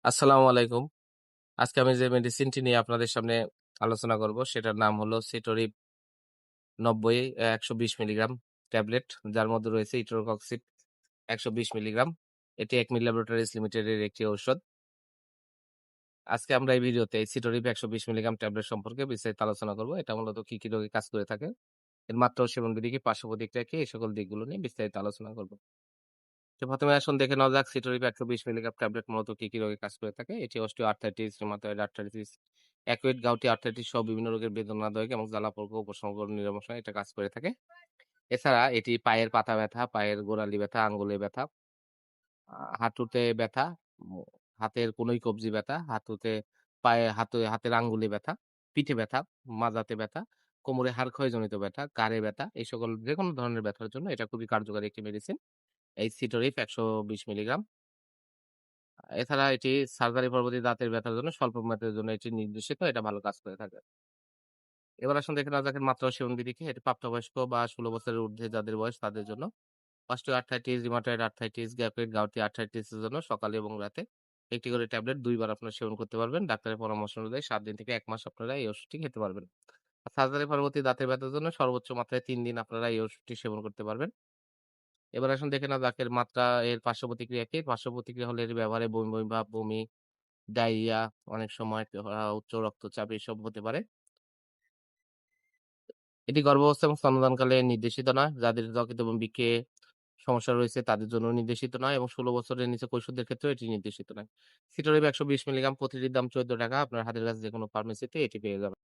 আসসালামু আলাইকুম। আজকে আমি যে মেডিসিনটি নিয়ে আপনাদের সামনে আলোচনা করব সেটার নাম হলো সিটোরিপ ৯০ ১২০ মিলিগ্রাম ট্যাবলেট, যার মধ্যে রয়েছে ইটোরকক্সিব ১২০ মিলিগ্রাম। এটি একমি ল্যাবরেটরিজ লিমিটেডের একটি ঔষধ। আজকে আমরা এই ভিডিওতে এই সিটোরিপ ১২০ মিলিগ্রাম ট্যাবলেট সম্পর্কে বিস্তারিত আলোচনা করব। এটা মূলত কি রোগে কাজ করে থাকে, এর মাত্রা ও সেবনবিধি কি, পার্শ্ব প্রতিক্রিয়া কি, এই সকল দিকগুলো নিয়ে বিস্তারিত আলোচনা করব। তো ১ম এ আসুন দেখে নেওয়া যাক সিটোরিপ ১২০ মিলিগ্রাম ট্যাবলেট মূলত কি রোগে কাজ করে থাকে। এটি osteoarthritis, rheumatoid arthritis, acute gouty arthritis সহ বিভিন্ন রোগের বেদনাদায়ক এবং জ্বালা-পোড়া উপশম নিরামশে এটা কাজ করে থাকে। এছাড়া এটি পায়ের পাতা ব্যথা, পায়ের গোড়ালি ব্যথা, আঙ্গুলে ব্যথা, হাঁটুতে ব্যথা, উম হাতের কনুই কবজি ব্যথা, হাতের আঙ্গুলে ব্যথা, পিঠে ব্যথা, মাজাতে ব্যথা, কোমরে হাড় ক্ষয়জনিত ব্যথা, ঘাড়ে ব্যথা, এই সকল যেকোনো ধরনের ব্যথার জন্য এটা খুবই কার্যকারী একটি মেডিসিন। এই সিটোরিপ ১২০ মিলিগ্রাম। এছাড়া এটি সার্জারি পরবর্তী দাঁতের ব্যথার জন্য স্বল্প মেয়াদের জন্য এটি নির্দেশিত। এটা ভালো কাজ করে থাকে। এবার আসুন দেখে নেওয়া যাক এর মাত্রা ও সেবনবিধি কি? এটি প্রাপ্তবয়স্ক বা ১৬ বছরের ঊর্ধ্বে যাদের বয়স তাদের জন্য। অস্টিও-আর্থ্রাইটিস, রিউমাটয়েড আর্থ্রাইটিস, গাউটি আর্থ্রাইটিসের জন্য সকালে এবং রাতে ১ টি করে ট্যাবলেট ২ বার আপনারা সেবন করতে পারবেন। ডাক্তারের পরামর্শ অনুযায়ী ৭ দিন থেকে ১ মাস আপনারা এই ওষুধটি খেতে পারবেন। আর সার্জারি পরবর্তী দাঁতের ব্যথার জন্য সর্বোচ্চ মাত্রায় ৩ দিন আপনারা এই ওষুধটি সেবন করতে পারবেন। এবার আসুন দেখে নেওয়া যাক এর মাত্রা, এর পার্শ্ব প্রতিক্রিয়া কি? পার্শ্ব প্রতিক্রিয়া হলো এর ব্যবহারে বমি ভাব, বমি, ডায়রিয়া, অনেক সময় উচ্চ রক্তচাপ এসব হতে পারে। এটি গর্ভাবস্থা এবং স্তন্যদানকালে নির্দেশিত নয়। যাদের যকৃত এবং বৃক্কে সমস্যা রয়েছে তাদের জন্য নির্দেশিত নয় এবং ১৬ বছরের নিচে কৈশোরদের ক্ষেত্রেও এটি নির্দেশিত নয়। সিটোরিপ ১২০ মিলিগ্রাম প্রতিটির দাম ৳১৪। আপনার হাতের কাছে যেকোনো ফার্মেসিতে এটি পেয়ে যাবেন।